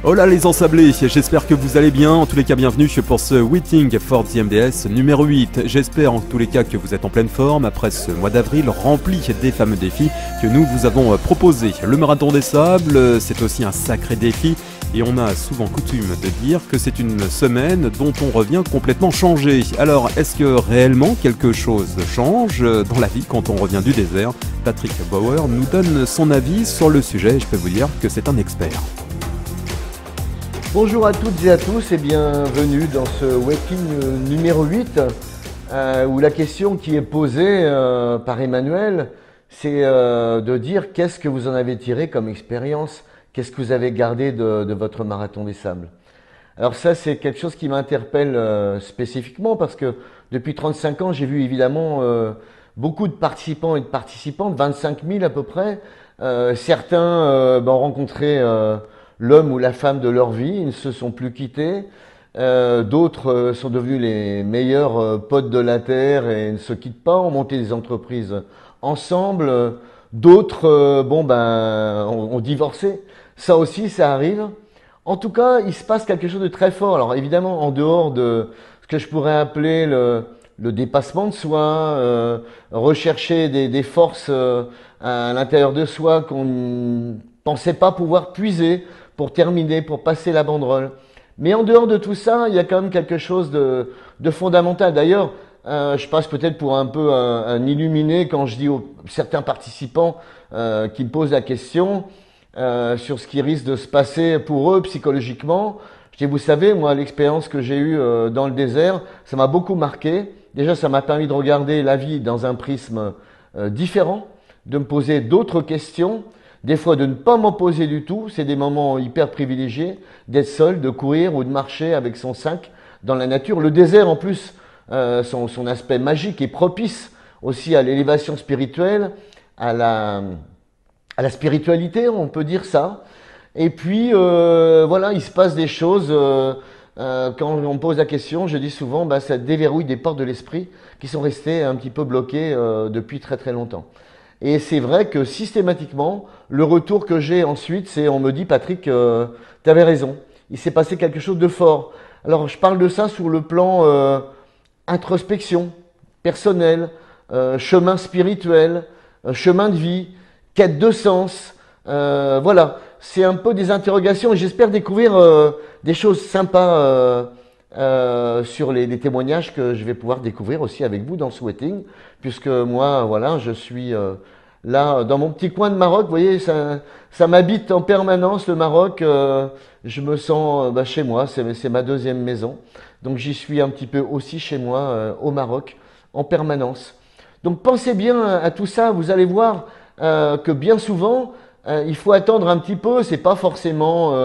Hola les ensablés, j'espère que vous allez bien. En tous les cas, bienvenue pour ce Waiting for the MDS numéro 8. J'espère en tous les cas que vous êtes en pleine forme après ce mois d'avril rempli des fameux défis que nous vous avons proposés. Le marathon des sables, c'est aussi un sacré défi. Et on a souvent coutume de dire que c'est une semaine dont on revient complètement changé. Alors, est-ce que réellement quelque chose change dans la vie quand on revient du désert? Patrick Bauer nous donne son avis sur le sujet et je peux vous dire que c'est un expert. Bonjour à toutes et à tous et bienvenue dans ce Waiting numéro 8 où la question qui est posée par Emmanuel, c'est de dire qu'est-ce que vous en avez tiré comme expérience? Qu'est-ce que vous avez gardé de votre marathon des sables? Alors ça, c'est quelque chose qui m'interpelle spécifiquement parce que depuis 35 ans, j'ai vu évidemment beaucoup de participants et de participantes, 25 000 à peu près. Certains ont rencontré l'homme ou la femme de leur vie, ils ne se sont plus quittés. D'autres sont devenus les meilleurs potes de la Terre et ne se quittent pas, ont monté des entreprises ensemble. D'autres ont divorcé. Ça aussi, ça arrive. En tout cas, il se passe quelque chose de très fort. Alors évidemment, en dehors de ce que je pourrais appeler le dépassement de soi, rechercher des forces à l'intérieur de soi qu'on ne pensait pas pouvoir puiser pour terminer, pour passer la banderole. Mais en dehors de tout ça, il y a quand même quelque chose de fondamental. D'ailleurs, je passe peut-être pour un peu un illuminé quand je dis aux certains participants qui me posent la question sur ce qui risque de se passer pour eux psychologiquement. Je dis, vous savez, moi, l'expérience que j'ai eue dans le désert, ça m'a beaucoup marqué. Déjà, ça m'a permis de regarder la vie dans un prisme différent, de me poser d'autres questions, des fois de ne pas m'en poser du tout. C'est des moments hyper privilégiés, d'être seul, de courir ou de marcher avec son sac dans la nature. Le désert, en plus, son aspect magique est propice aussi à l'élévation spirituelle, à la spiritualité, on peut dire ça. Et puis, voilà, il se passe des choses. Quand on me pose la question, je dis souvent, ça déverrouille des portes de l'esprit qui sont restées un petit peu bloquées depuis très très longtemps. Et c'est vrai que systématiquement, le retour que j'ai ensuite, c'est on me dit, Patrick, tu avais raison, il s'est passé quelque chose de fort. Alors, je parle de ça sur le plan introspection personnelle, chemin spirituel, chemin de vie, quête de sens, voilà, c'est un peu des interrogations et j'espère découvrir des choses sympas sur les témoignages que je vais pouvoir découvrir aussi avec vous dans ce Waiting, puisque moi, voilà, je suis là dans mon petit coin de Maroc, vous voyez, ça m'habite en permanence le Maroc, je me sens chez moi, c'est ma deuxième maison, donc j'y suis un petit peu aussi chez moi au Maroc en permanence. Donc pensez bien à tout ça, vous allez voir que bien souvent, il faut attendre un petit peu, c'est pas forcément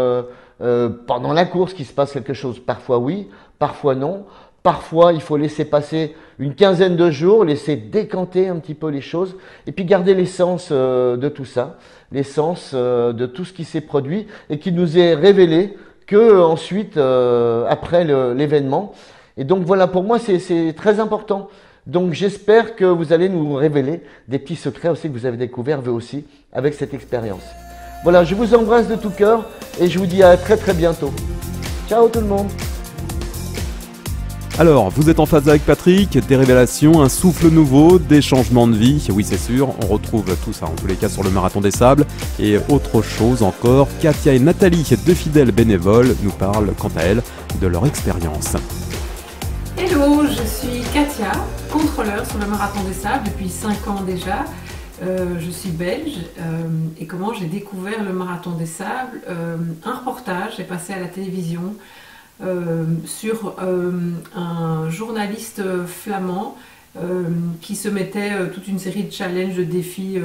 pendant la course qu'il se passe quelque chose. Parfois oui, parfois non. Parfois, il faut laisser passer une quinzaine de jours, laisser décanter un petit peu les choses et puis garder l'essence de tout ça, l'essence de tout ce qui s'est produit et qui nous est révélé que ensuite, après l'événement. Et donc voilà, pour moi, c'est très important. Donc j'espère que vous allez nous révéler des petits secrets aussi que vous avez découverts vous aussi avec cette expérience. Voilà, je vous embrasse de tout cœur et je vous dis à très très bientôt. Ciao tout le monde. Alors, vous êtes en phase avec Patrick, des révélations, un souffle nouveau, des changements de vie, oui c'est sûr, on retrouve tout ça en tous les cas sur le Marathon des Sables. Et autre chose encore, Katia et Nathalie, deux fidèles bénévoles, nous parlent quant à elles de leur expérience. Hello, je suis Katia, contrôleur sur le Marathon des Sables depuis 5 ans déjà. Je suis belge et comment j'ai découvert le Marathon des Sables, un reportage est passé à la télévision sur un journaliste flamand qui se mettait toute une série de challenges, de défis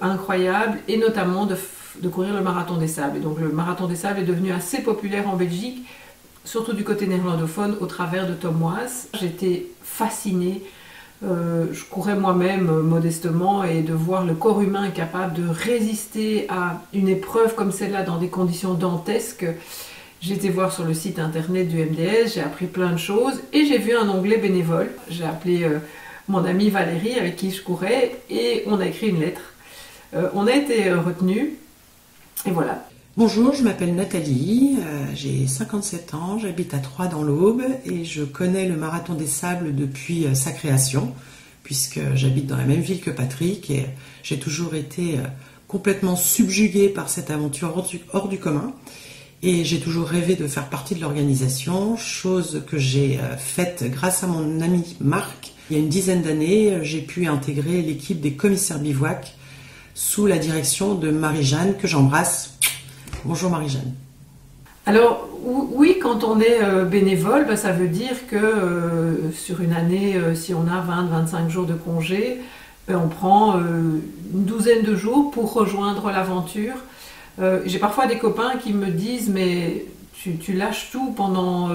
incroyables et notamment de courir le Marathon des Sables. Et donc le Marathon des Sables est devenu assez populaire en Belgique, surtout du côté néerlandophone, au travers de Tom Waas. J'étais fascinée, je courais moi-même modestement et de voir le corps humain capable de résister à une épreuve comme celle-là dans des conditions dantesques. J'ai été voir sur le site internet du MDS, j'ai appris plein de choses et j'ai vu un onglet bénévole. J'ai appelé mon amie Valérie avec qui je courais et on a écrit une lettre. On a été retenus et voilà. Bonjour, je m'appelle Nathalie, j'ai 57 ans, j'habite à Troyes dans l'Aube et je connais le Marathon des Sables depuis sa création, puisque j'habite dans la même ville que Patrick et j'ai toujours été complètement subjuguée par cette aventure hors du commun et j'ai toujours rêvé de faire partie de l'organisation, chose que j'ai faite grâce à mon ami Marc. Il y a une dizaine d'années, j'ai pu intégrer l'équipe des commissaires bivouac sous la direction de Marie-Jeanne, que j'embrasse. Bonjour Marie-Jeanne. Alors oui, quand on est bénévole, ça veut dire que sur une année, si on a 20-25 jours de congé, on prend une douzaine de jours pour rejoindre l'aventure. J'ai parfois des copains qui me disent mais tu lâches tout pendant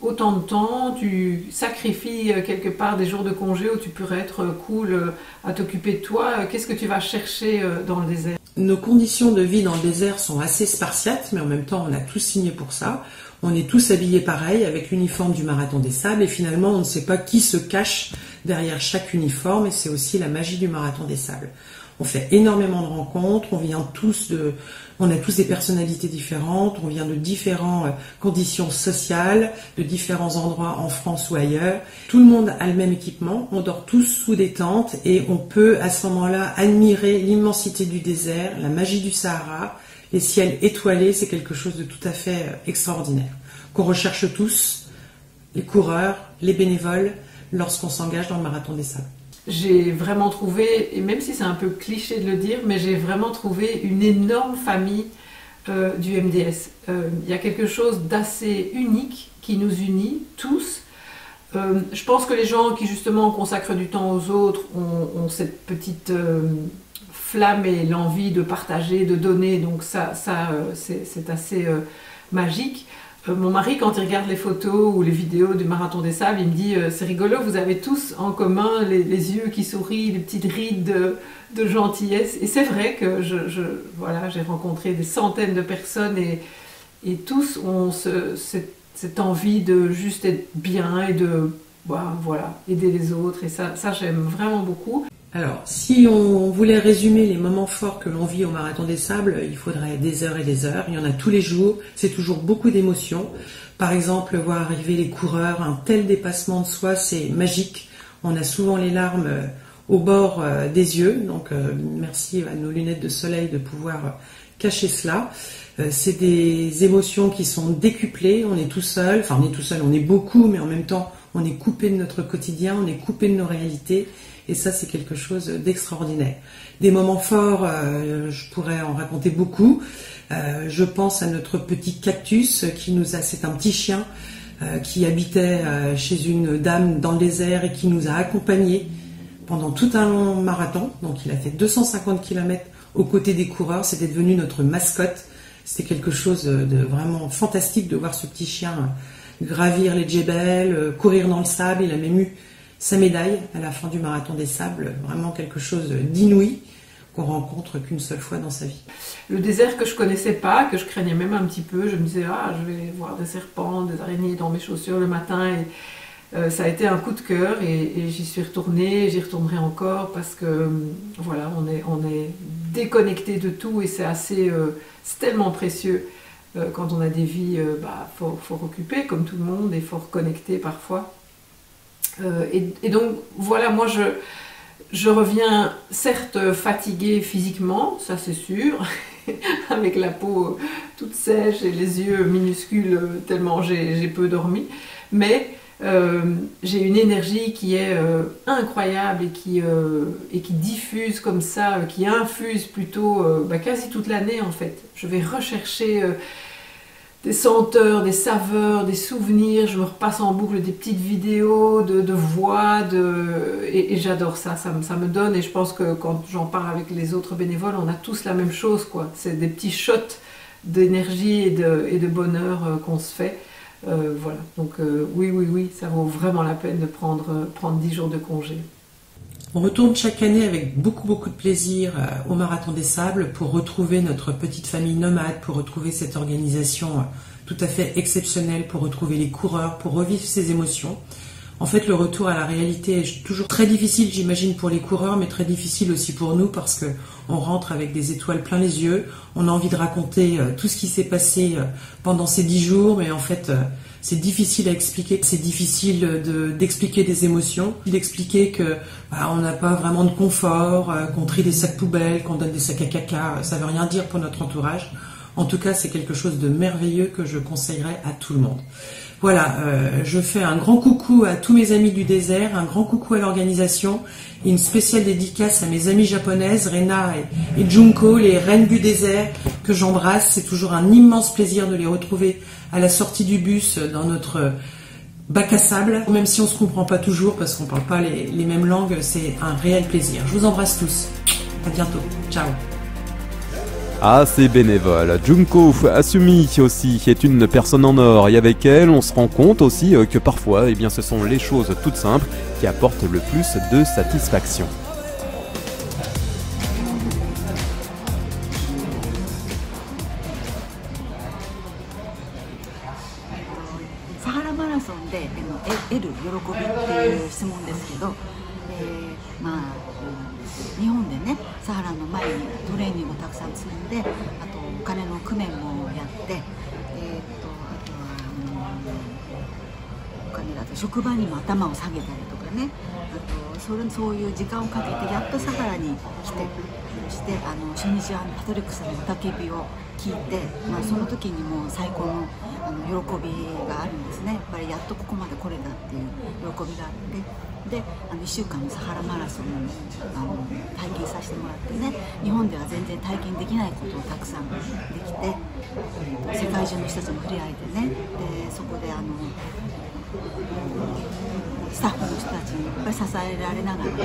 autant de temps, tu sacrifies quelque part des jours de congé où tu pourrais être cool à t'occuper de toi. Qu'est-ce que tu vas chercher dans le désert ? Nos conditions de vie dans le désert sont assez spartiates, mais en même temps on a tous signé pour ça. On est tous habillés pareil avec l'uniforme du Marathon des Sables et finalement on ne sait pas qui se cache derrière chaque uniforme et c'est aussi la magie du Marathon des Sables. On fait énormément de rencontres, on a tous des personnalités différentes, on vient de différentes conditions sociales, de différents endroits en France ou ailleurs. Tout le monde a le même équipement, on dort tous sous des tentes et on peut à ce moment-là admirer l'immensité du désert, la magie du Sahara, les ciels étoilés, c'est quelque chose de tout à fait extraordinaire, qu'on recherche tous, les coureurs, les bénévoles, lorsqu'on s'engage dans le Marathon des Sables. J'ai vraiment trouvé, et même si c'est un peu cliché de le dire, mais j'ai vraiment trouvé une énorme famille du MDS. Il y a quelque chose d'assez unique qui nous unit tous. Je pense que les gens qui justement consacrent du temps aux autres ont cette petite flamme et l'envie de partager, de donner, donc ça c'est assez magique. Mon mari, quand il regarde les photos ou les vidéos du Marathon des Sables, il me dit c'est rigolo, vous avez tous en commun les yeux qui sourient, les petites rides de gentillesse. Et c'est vrai que j'ai rencontré des centaines de personnes et tous ont cette envie de juste être bien et de aider les autres. Et ça j'aime vraiment beaucoup. Alors, si on voulait résumer les moments forts que l'on vit au Marathon des Sables, il faudrait des heures et des heures. Il y en a tous les jours. C'est toujours beaucoup d'émotions. Par exemple, voir arriver les coureurs, un tel dépassement de soi, c'est magique. On a souvent les larmes au bord des yeux. Donc, merci à nos lunettes de soleil de pouvoir cacher cela. C'est des émotions qui sont décuplées. On est tout seul. Enfin, on est tout seul. On est beaucoup, mais en même temps, on est coupé de notre quotidien. On est coupé de nos réalités. Et ça, c'est quelque chose d'extraordinaire. Des moments forts, je pourrais en raconter beaucoup. Je pense à notre petit cactus c'est un petit chien qui habitait chez une dame dans le désert et qui nous a accompagnés pendant tout un long marathon. Donc, il a fait 250 km aux côtés des coureurs. C'était devenu notre mascotte. C'était quelque chose de vraiment fantastique de voir ce petit chien gravir les djebels, courir dans le sable. Il a même eu sa médaille à la fin du Marathon des Sables, vraiment quelque chose d'inouï qu'on rencontre qu'une seule fois dans sa vie. Le désert que je connaissais pas, que je craignais même un petit peu, je me disais je vais voir des serpents, des araignées dans mes chaussures le matin et ça a été un coup de cœur et j'y suis retournée, j'y retournerai encore parce que on est déconnecté de tout et c'est tellement précieux quand on a des vies, faut occuper comme tout le monde et faut reconnecter parfois. Et donc voilà, moi je reviens certes fatiguée physiquement, ça c'est sûr, avec la peau toute sèche et les yeux minuscules tellement j'ai peu dormi, mais j'ai une énergie qui est incroyable et qui diffuse comme ça, qui infuse plutôt quasi toute l'année en fait. Je vais rechercher des senteurs, des saveurs, des souvenirs, je me repasse en boucle des petites vidéos de voix, et j'adore ça me donne, et je pense que quand j'en parle avec les autres bénévoles, on a tous la même chose, quoi. C'est des petits shots d'énergie et de bonheur qu'on se fait. Voilà, donc oui, ça vaut vraiment la peine de prendre 10 jours de congé. On retourne chaque année avec beaucoup de plaisir au Marathon des Sables pour retrouver notre petite famille nomade, pour retrouver cette organisation tout à fait exceptionnelle, pour retrouver les coureurs, pour revivre ces émotions. En fait, le retour à la réalité est toujours très difficile, j'imagine, pour les coureurs, mais très difficile aussi pour nous parce que on rentre avec des étoiles plein les yeux. On a envie de raconter tout ce qui s'est passé pendant ces 10 jours, mais en fait, c'est difficile à expliquer. C'est difficile d'expliquer des émotions, d'expliquer que on n'a pas vraiment de confort, qu'on trie des sacs poubelles, qu'on donne des sacs à caca. Ça veut rien dire pour notre entourage. En tout cas, c'est quelque chose de merveilleux que je conseillerais à tout le monde. Voilà, je fais un grand coucou à tous mes amis du désert, un grand coucou à l'organisation et une spéciale dédicace à mes amies japonaises, Rena et Junko, les reines du désert, que j'embrasse. C'est toujours un immense plaisir de les retrouver à la sortie du bus dans notre bac à sable. Même si on ne se comprend pas toujours parce qu'on ne parle pas les mêmes langues, c'est un réel plaisir. Je vous embrasse tous. À bientôt. Ciao. Ah, c'est bénévole. Junko Asumi aussi est une personne en or et avec elle, on se rend compte aussi que parfois, eh bien, ce sont les choses toutes simples qui apportent le plus de satisfaction. Sahara Marathon で得る喜びっていう質問ですけど、日本でね、サハラの前にトレーニングをたくさん積んで、あとお金の工面もやって、あとはお金だと職場にも頭を下げたりとかね、あとそういう時間をかけてやっとサハラに来て、そして初日はパトリックさんの雄たけびを聞いて、その時にもう最高の喜びがあるんですね。やっぱりやっとここまで来れたっていう喜びがあって。で1週間のサハラマラソンを体験させてもらってね、日本では全然体験できないことをたくさんできて、世界中の人たちも触れ合えてね、でそこでスタッフの人たちにやっぱり支えられながらね、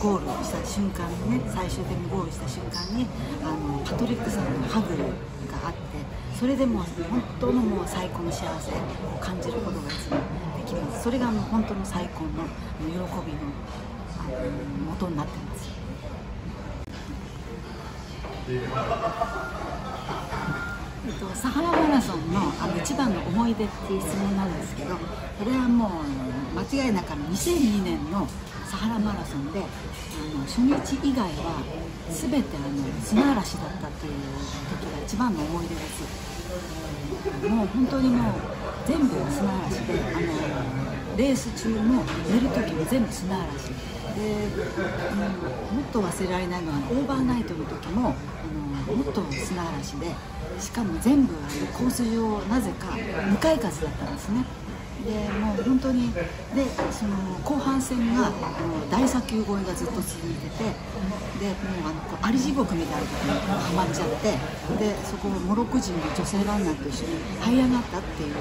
ゴールした瞬間にね、最終的にゴールした瞬間にパトリックさんのハグがあって、それでもう本当のもう最高の幸せを感じることがいつもできます。それが本当の最高の喜びの元になってます。サハラマラソンの一番の思い出っていう質問なんですけど、これはもう間違いなく2002年のサハラマラソンで初日以外は全て砂嵐だったっていう時が一番の思い出です。もう本当にもう全部砂嵐で、レース中も寝る時も全部砂嵐で、もっと忘れられないのはオーバーナイトの時ももっと砂嵐で、しかも全部コース上なぜか向かい風だったんですね。でもう本当にでその後半戦が大砂丘越えがずっと続いてて、でもうアリ地獄みたいなところにはまっちゃって、でそこをモロッコ人の女性ランナーと一緒に這い上がったっていう、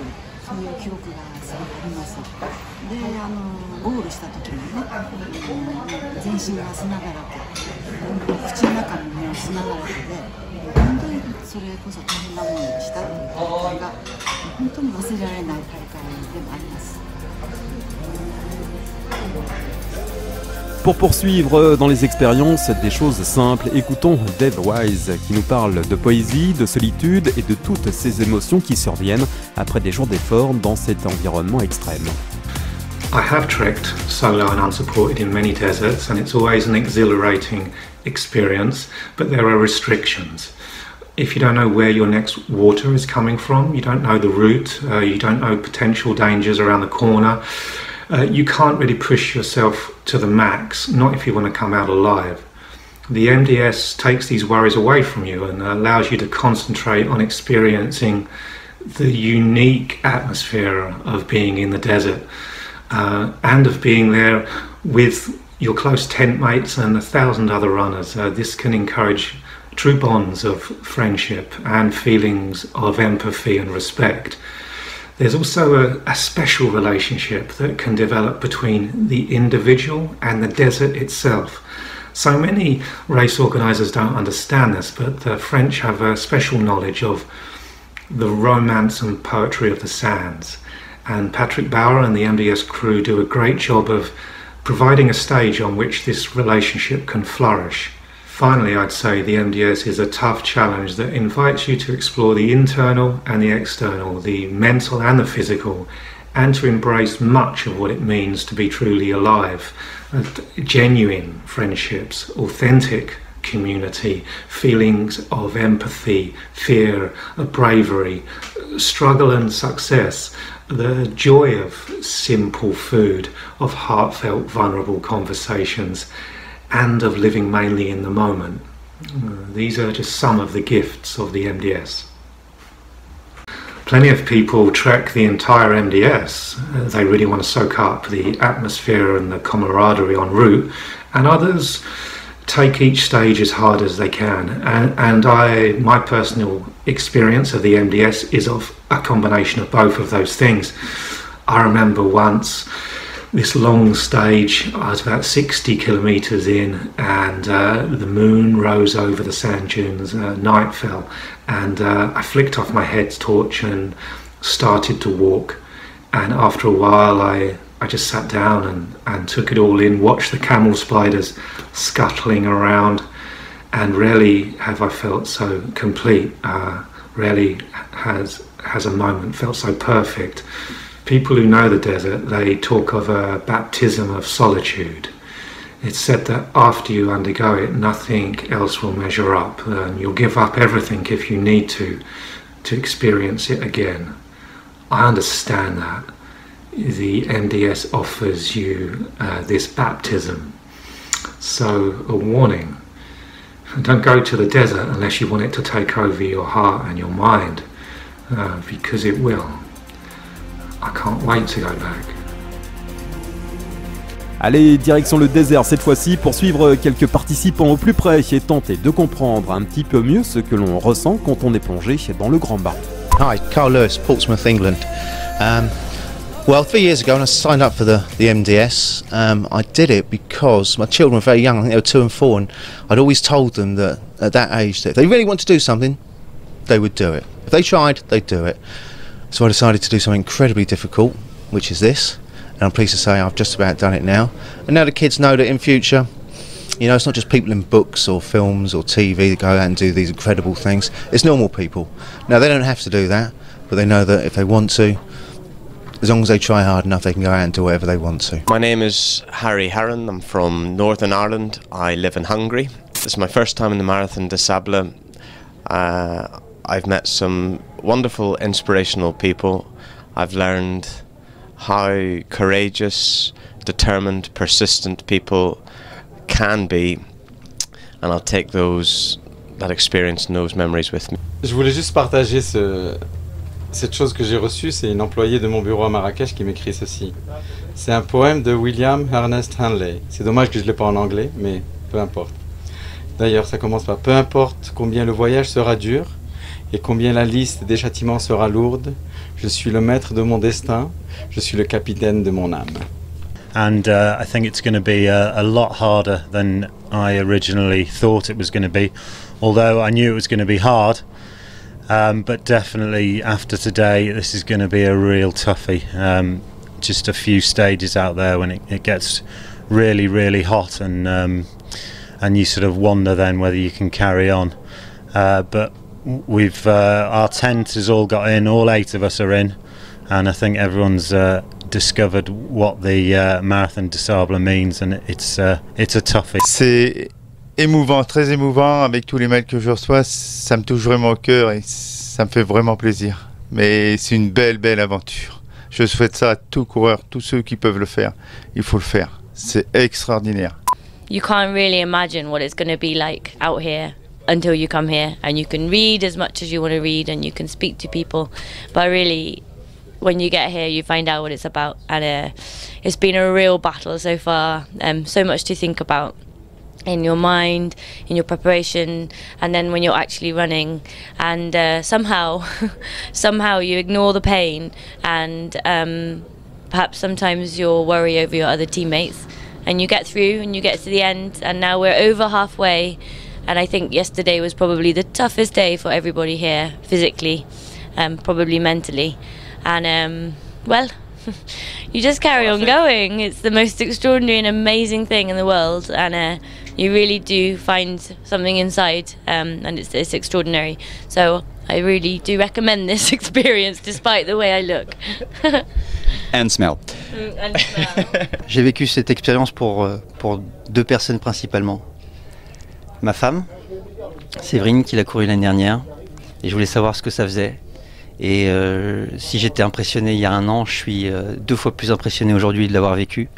そういう記憶がすごくあります。でゴールした時もね、全身が砂だらけ、口の中ももう砂だらけで、本当にそれこそ大変な思いをしたっていう大会が本当に忘れられない大会でもあります。Pour poursuivre dans les expériences des choses simples, écoutons Dave Wise qui nous parle de poésie, de solitude et de toutes ces émotions qui surviennent après des jours d'efforts dans cet environnement extrême. I have trekked solo and unsupported in many deserts, and it's always an exhilarating experience, but there are restrictions. If you don't know where your next water is coming from, you don't know the route, you don't know potential dangers around the corner, you can't really push yourself to the max, not if you want to come out alive. The MDS takes these worries away from you and allows you to concentrate on experiencing the unique atmosphere of being in the desert and of being there with your close tent mates and 1,000 other runners. This can encourage true bonds of friendship and feelings of empathy and respect. There's also a special relationship that can develop between the individual and the desert itself. So many race organisers don't understand this, but the French have a special knowledge of the romance and poetry of the sands. And Patrick Bauer and the MDS crew do a great job of providing a stage on which this relationship can flourish. Finally, I'd say the MDS is a tough challenge that invites you to explore the internal and the external, the mental and the physical, and to embrace much of what it means to be truly alive. Genuine friendships, authentic community, feelings of empathy, fear, bravery, struggle and success, the joy of simple food, of heartfelt, vulnerable conversations, and of living mainly in the moment. These are just some of the gifts of the MDS. Plenty of people trek the entire MDS. They really want to soak up the atmosphere and the camaraderie en route, and others take each stage as hard as they can. My personal experience of the MDS is of a combination of both of those things. I remember once this long stage, I was about 60 kilometres in, and the moon rose over the sand dunes, night fell, and I flicked off my head torch and started to walk. And after a while I just sat down and took it all in, watched the camel spiders scuttling around, and rarely have I felt so complete. Rarely has a moment felt so perfect. People who know the desert, they talk of a baptism of solitude. It's said that after you undergo it, nothing else will measure up. You'll give up everything if you need to experience it again. I understand that. The MDS offers you this baptism. So, a warning: don't go to the desert unless you want it to take over your heart and your mind, because it will. I can't wait to go back. Allez, direction le désert cette fois-ci pour suivre quelques participants au plus près et tenter de comprendre un petit peu mieux ce que l'on ressent quand on est plongé dans le grand bain. Hi, Carl Lewis, Portsmouth, England. Well, 3 years ago when I signed up for the MDS, I did it because my children were very young. I think they were 2 and 4, and I'd always told them that at that age that if they really want to do something, they would do it. If they tried, they'd do it. So I decided to do something incredibly difficult, which is this, and I'm pleased to say I've just about done it now. And now the kids know that in future, you know, it's not just people in books or films or TV that go out and do these incredible things. It's normal people. Now, they don't have to do that, but they know that if they want to, as long as they try hard enough, they can go out and do whatever they want to. My name is Harry Heron. I'm from Northern Ireland. I live in Hungary. This is my first time in the Marathon des Sables. I've met some wonderful, inspirational people. I've learned how courageous, determined, persistent people can be, and I'll take that experience and those memories with me. Je voulais juste partager cette chose que j'ai reçue. C'est une employée de mon bureau à Marrakech qui m'écrit ceci. C'est un poème de William Ernest Henley. C'est dommage que je ne l'ai pas en anglais, mais peu importe. D'ailleurs, ça commence par: peu importe combien le voyage sera dur et combien la liste des châtiments sera lourde, je suis le maître de mon destin, je suis le capitaine de mon âme. And I think it's going to be a lot harder than I originally thought it was going to be, although I knew it was going to be hard. But definitely after today, this is going to be a real toughie. Just a few stages out there when it gets really, really hot, and you sort of wonder then whether you can carry on. But we've our tent has all got in, all 8 of us are in, and I think everyone's discovered what the Marathon des Sables means, and it's a toughie. C'est émouvant, très émouvant, avec tous les mails que je reçois, ça me touche vraiment au cœur et ça me fait vraiment plaisir. Mais c'est une belle, belle aventure. Je souhaite ça à tous coureurs, tous ceux qui peuvent le faire. Il faut le faire. C'est extraordinaire. You can't really imagine what it's going to be like out here until you come here, and you can read as much as you want to read and you can speak to people, but really when you get here you find out what it's about, and it's been a real battle so far. So much to think about in your mind, in your preparation, and then when you're actually running, and somehow you ignore the pain, and perhaps sometimes you'll worry over your other teammates, and you get through and you get to the end, and now we're over halfway. And I think yesterday was probably the toughest day for everybody here, physically, probably mentally. And, well, you just carry on going. It's the most extraordinary and amazing thing in the world. And you really do find something inside, and it's extraordinary. So I really do recommend this experience, despite the way I look. And smell. And smell. J'ai vécu cette expérience pour 2 personnes principalement. Ma femme, Séverine, qui l'a couru l'année dernière, et je voulais savoir ce que ça faisait. Et si j'étais impressionné il y a 1 an, je suis 2 fois plus impressionné aujourd'hui de l'avoir vécu.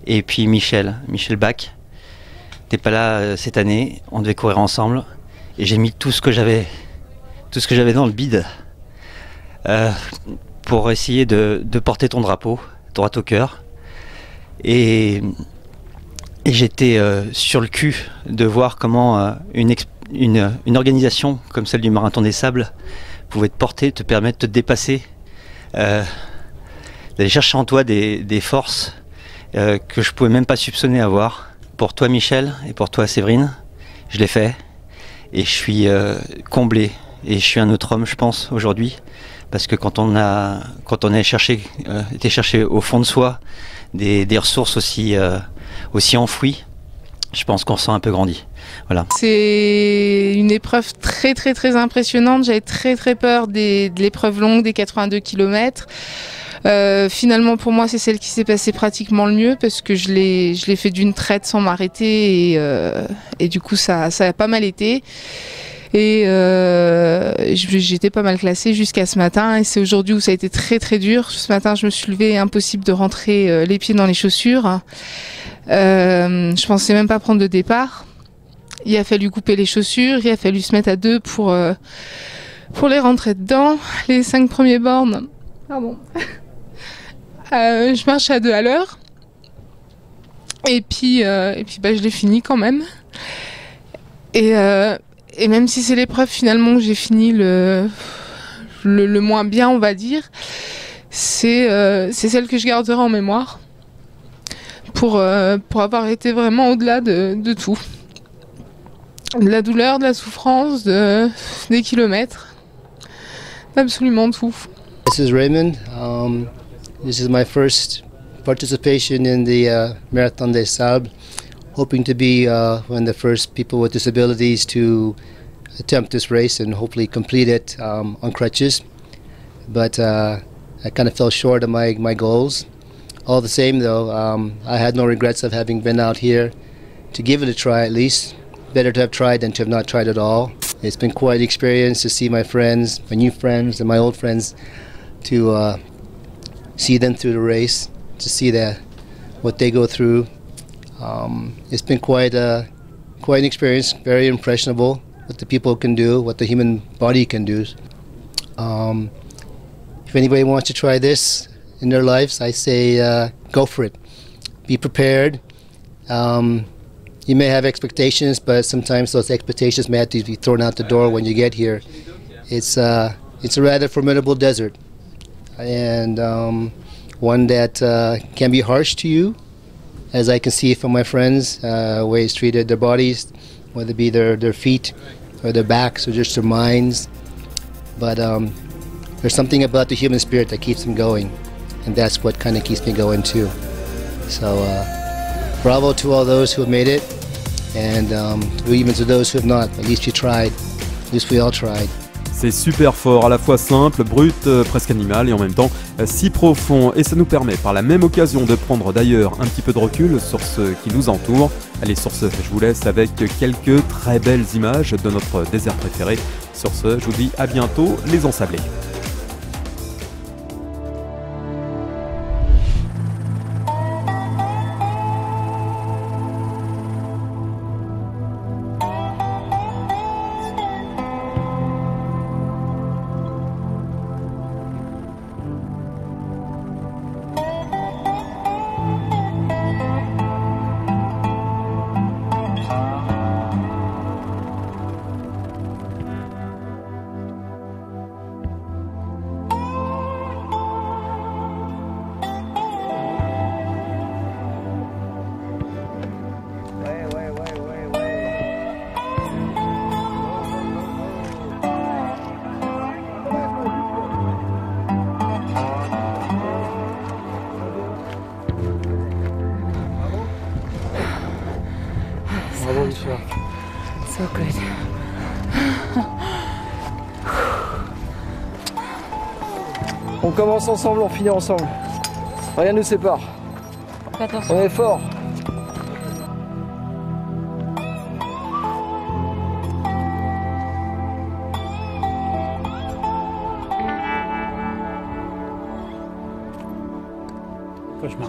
Et puis Michel Bach, t'es pas là cette année, on devait courir ensemble, et j'ai mis tout ce que j'avais dans le bide pour essayer de porter ton drapeau droit au cœur. Et j'étais sur le cul de voir comment une organisation comme celle du Marathon des Sables pouvait te porter, te permettre de te dépasser, d'aller chercher en toi des forces que je pouvais même pas soupçonner avoir. Pour toi Michel et pour toi Séverine, je l'ai fait et je suis comblé et je suis un autre homme, je pense, aujourd'hui, parce que quand on a été chercher au fond de soi des ressources aussi enfouies, je pense qu'on se sent un peu grandi. Voilà. C'est une épreuve très très très impressionnante. J'avais très très peur de l'épreuve longue des 82 km. Finalement pour moi c'est celle qui s'est passée pratiquement le mieux, parce que je l'ai fait d'une traite sans m'arrêter et du coup ça a pas mal été. Et j'étais pas mal classée jusqu'à ce matin, et c'est aujourd'hui où ça a été très très dur. Ce matin je me suis levée, impossible de rentrer les pieds dans les chaussures. Je pensais même pas prendre de départ. Il a fallu couper les chaussures, il a fallu se mettre à 2 pour les rentrer dedans. Les 5 premiers bornes, pardon. Je marche à 2 à l'heure. Et puis je l'ai fini quand même. Et même si c'est l'épreuve finalement que j'ai fini le moins bien, on va dire, c'est celle que je garderai en mémoire pour avoir été vraiment au-delà de tout. De la douleur, de la souffrance, des kilomètres, absolument tout. This is Raymond. This is my first participation in the Marathon des Sables. Hoping to be one of the first people with disabilities to attempt this race and hopefully complete it on crutches. But I kind of fell short of my goals. All the same though, I had no regrets of having been out here to give it a try at least. Better to have tried than to have not tried at all. It's been quite an experience to see my friends, my new friends and my old friends, to see them through the race, to see what they go through. It's been quite an experience, very impressionable, what the people can do, what the human body can do. If anybody wants to try this in their lives, I say go for it. Be prepared. You may have expectations, but sometimes those expectations may have to be thrown out the door when you get here. It's a rather formidable desert, and one that can be harsh to you, as I can see from my friends, way it's treated their bodies, whether it be their feet or their backs or just their minds. But there's something about the human spirit that keeps them going, and that's what kind of keeps me going too. So bravo to all those who have made it, and even to those who have not. At least you tried. At least we all tried. C'est super fort, à la fois simple, brut, presque animal et en même temps si profond. Et ça nous permet par la même occasion de prendre d'ailleurs un petit peu de recul sur ce qui nous entoure. Allez, sur ce, je vous laisse avec quelques très belles images de notre désert préféré. Sur ce, je vous dis à bientôt les ensablés. On commence ensemble, on finit ensemble. Rien ne nous sépare. On est fort.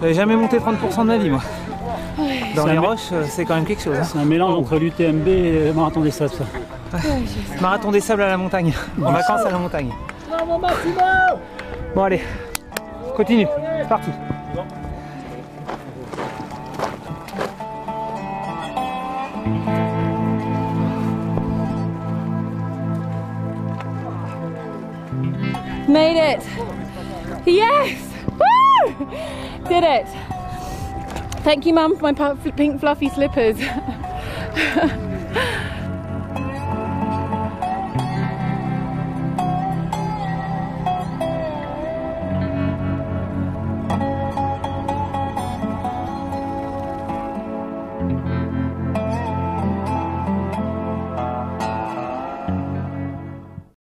J'avais jamais monté 30% de ma vie, moi. Dans les roches, c'est quand même quelque chose. Hein. C'est un mélange entre l'UTMB et le marathon des sables, ça. Marathon des sables à la montagne. En vacances à la montagne. Bon, allez. Continue. C'est parti. Made it! Yes! Woo! Did it! Thank you, Mum, for my pink fluffy slippers.